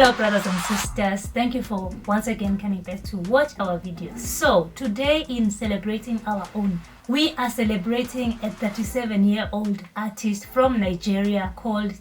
Hello brothers and sisters, thank you for once again coming back to watch our videos. So today in celebrating our own, we are celebrating a 37-year-old artist from Nigeria called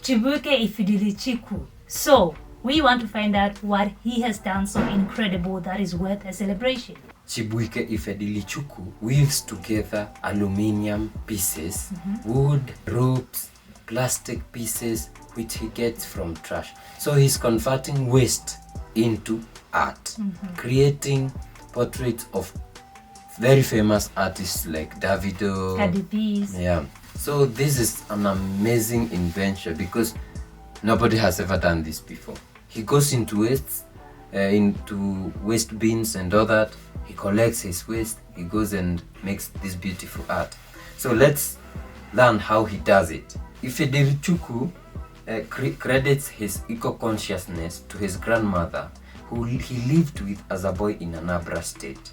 Chibuike Ifedilichukwu. So we want to find out what he has done so incredible that is worth a celebration. Chibuike Ifedilichukwu weaves together aluminium pieces, wood, ropes, plastic pieces which he gets from trash. So he's converting waste into art, creating portraits of very famous artists like Davido, Cardi B's. Yeah. So this is an amazing invention because nobody has ever done this before. He goes into waste bins and all that. He collects his waste. He goes and makes this beautiful art. So let's learn how he does it. Ifedilichukwu credits his eco-consciousness to his grandmother, who he lived with as a boy in Anambra State,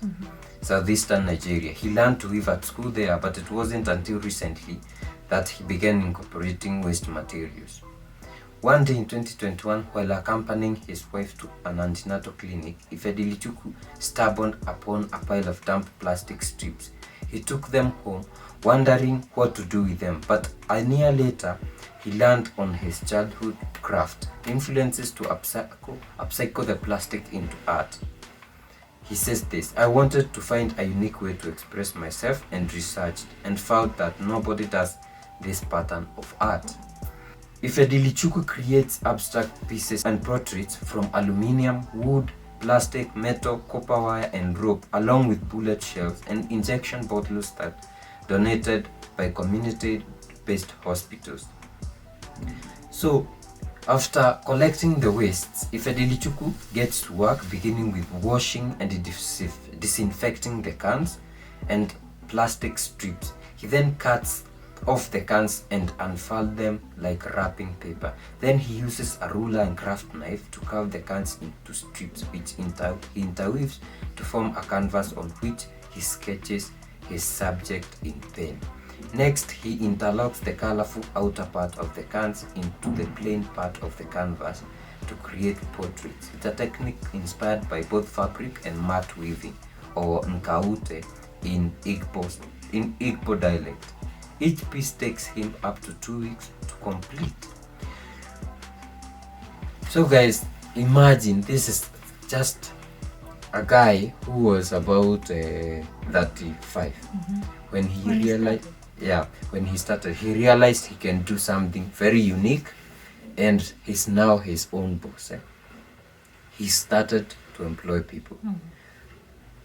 southeastern Nigeria. He learned to weave at school there, but it wasn't until recently that he began incorporating waste materials. One day in 2021, while accompanying his wife to an antenatal clinic, Ifedilichukwu stumbled upon a pile of damp plastic strips. He took them home, wondering what to do with them, but a year later, he learned on his childhood craft influences to upcycle the plastic into art. He says this: "I wanted to find a unique way to express myself and researched and found that nobody does this pattern of art." Ifedilichukwu creates abstract pieces and portraits from aluminium, wood, plastic, metal, copper wire and rope, along with bullet shells and injection bottles that donated by community-based hospitals. So, after collecting the wastes, Ifedilichukwu gets to work, beginning with washing and disinfecting the cans and plastic strips. He then cuts off the cans and unfurls them like wrapping paper. Then he uses a ruler and craft knife to carve the cans into strips, which he interweaves to form a canvas on which he sketches his subject in pen. Next, he interlocks the colorful outer part of the cans into the plain part of the canvas to create portraits. It's a technique inspired by both fabric and mat weaving, or nkaute in Igbo dialect. Each piece takes him up to 2 weeks to complete. So guys, imagine this is just a guy who was about 35 when he started. He realized he can do something very unique, and he's now his own boss. He started to employ people.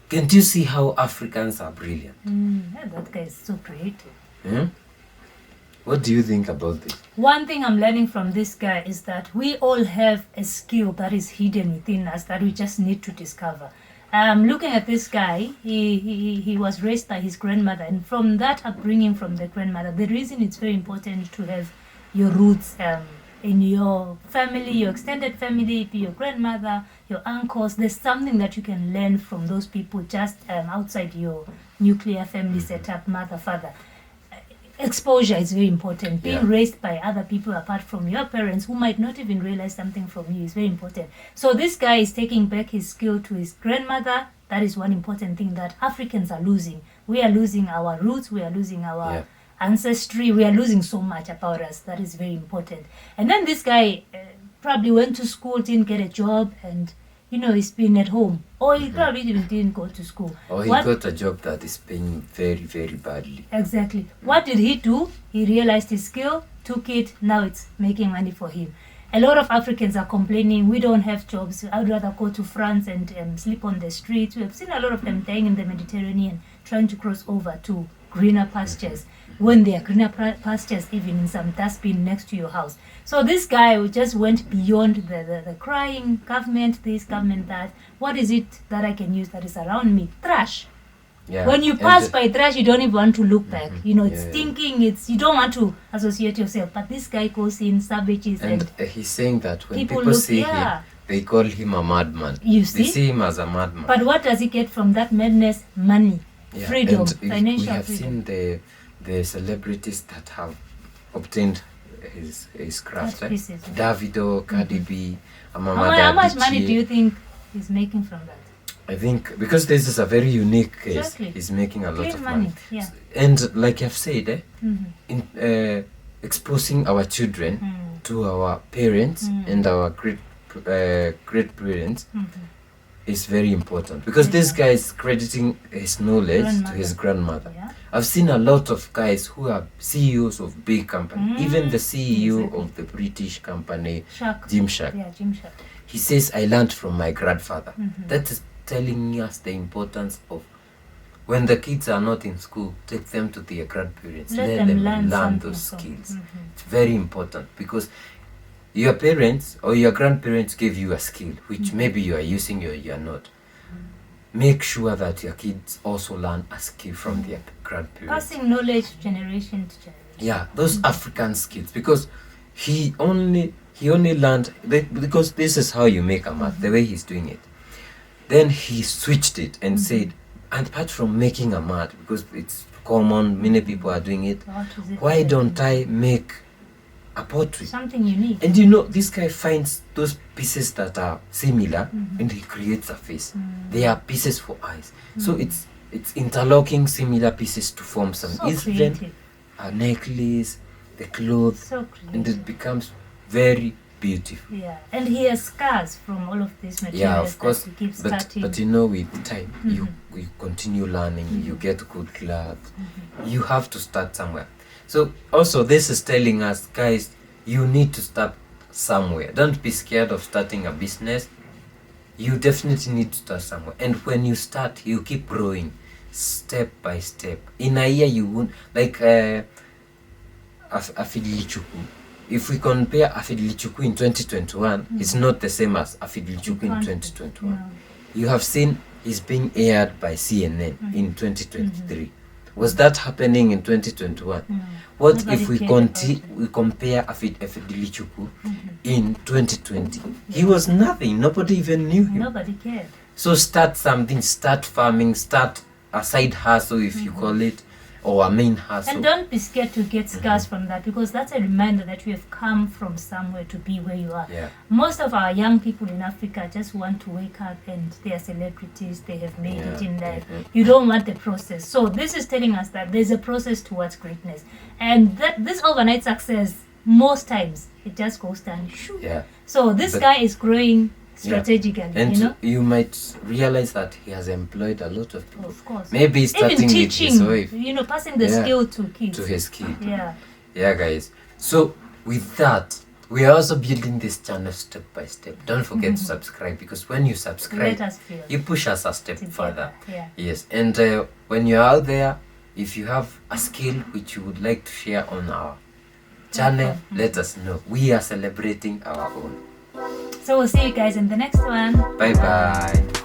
Can't you see how Africans are brilliant? That guy is so creative. What do you think about this? One thing I'm learning from this guy is that we all have a skill that is hidden within us that we just need to discover. Looking at this guy, he was raised by his grandmother, and from that upbringing from the grandmother, the reason it's very important to have your roots in your family, your extended family, your grandmother, your uncles. There's something that you can learn from those people just outside your nuclear family setup, mother, father. Exposure is very important. Being raised by other people apart from your parents who might not even realize something from you is very important. So this guy is taking back his skill to his grandmother. That is one important thing that Africans are losing. We are losing our roots. We are losing our ancestry. We are losing so much about us. That is very important. And then this guy probably went to school, didn't get a job, and he's been at home. Or he probably even didn't go to school. Or he got a job that is paying very, very badly. Exactly. What did he do? He realized his skill, took it, now it's making money for him. A lot of Africans are complaining, we don't have jobs. I'd rather go to France and sleep on the streets. We have seen a lot of them dying in the Mediterranean, trying to cross over to greener pastures, when there are greener pastures even in some dustbin next to your house. So this guy just went beyond the crying, government this, government that. What is it that I can use that is around me? Trash. When you pass by trash, you don't even want to look back. It's stinking, you don't want to associate yourself. But this guy goes in, savages. And he's saying that when people see him, they call him a madman. You see? They see him as a madman. But what does he get from that madness? Money. Freedom, financial we have freedom. seen the celebrities that have obtained his craft. Art pieces, yeah. Davido, Cardi B, How much money do you think he's making from that? I think because this is a very unique case, Exactly. he's making a lot Clean of money. Yeah. And like I've said, Mhm. in exposing our children to our parents and our great parents is very important, because this guy is crediting his knowledge to his grandmother. Yeah. I've seen a lot of guys who are CEOs of big companies, even the CEO Exactly. of the British company Shark. Gymshark. Yeah, Gymshark. He says, I learned from my grandfather. That is telling us the importance of, when the kids are not in school, take them to their grandparents. Let them learn those something skills. It's very important, because your parents or your grandparents gave you a skill, which maybe you are using or you are not. Make sure that your kids also learn a skill from their grandparents. Passing knowledge generation to generation. Yeah, those African skills, because he only learned because this is how you make a mat, the way he's doing it. Then he switched it and said, and apart from making a mat, because it's common, many people are doing it, why don't I make a pottery? Something unique. And you know, this guy finds those pieces that are similar and he creates a face. They are pieces for eyes. So it's interlocking similar pieces to form some. So Even creative. a necklace, the clothes, So creative. and it becomes very beautiful. Yeah, and he has scars from all of these materials. Yeah, of course. That he keeps But starting. you know, with time, you continue learning. You get good clothes. You have to start somewhere. So also, this is telling us, guys, you need to start somewhere. Don't be scared of starting a business. You definitely need to start somewhere. And when you start, you keep growing step by step. In a year, you won't, like Afidilichuku. If we compare Afidilichuku in 2021, it's not the same as Afidilichuku in 2021. No. You have seen he's being aired by CNN in 2023. Was that happening in 2021? No. What Nobody if we cared about it. we compare Afidilichuku in 2020? He was nothing. Nobody even knew him. Nobody cared. So start something. Start farming. Start a side hustle, if you call it, or a main hustle. And don't be scared to get scars from that, because that's a reminder that you have come from somewhere to be where you are. Yeah. Most of our young people in Africa just want to wake up and they are celebrities, they have made it in life. You don't want the process. So this is telling us that there's a process towards greatness. And that this overnight success, most times, it just goes down. Shoo. Yeah. So this But- guy is growing strategically, And you know? you might realize that he has employed a lot of people. Of course. Maybe Even starting with teaching, his wife, you know, passing the Yeah. skill to kids. to his kid. Yeah. Yeah, guys. So with that, we are also building this channel step by step. Don't forget to subscribe, because when you subscribe, Let us feel you push us a step together. further. Yeah. Yes. And when you're out there, if you have a skill which you would like to share on our channel, let us know. We are celebrating our own. So we'll see you guys in the next one. Bye bye.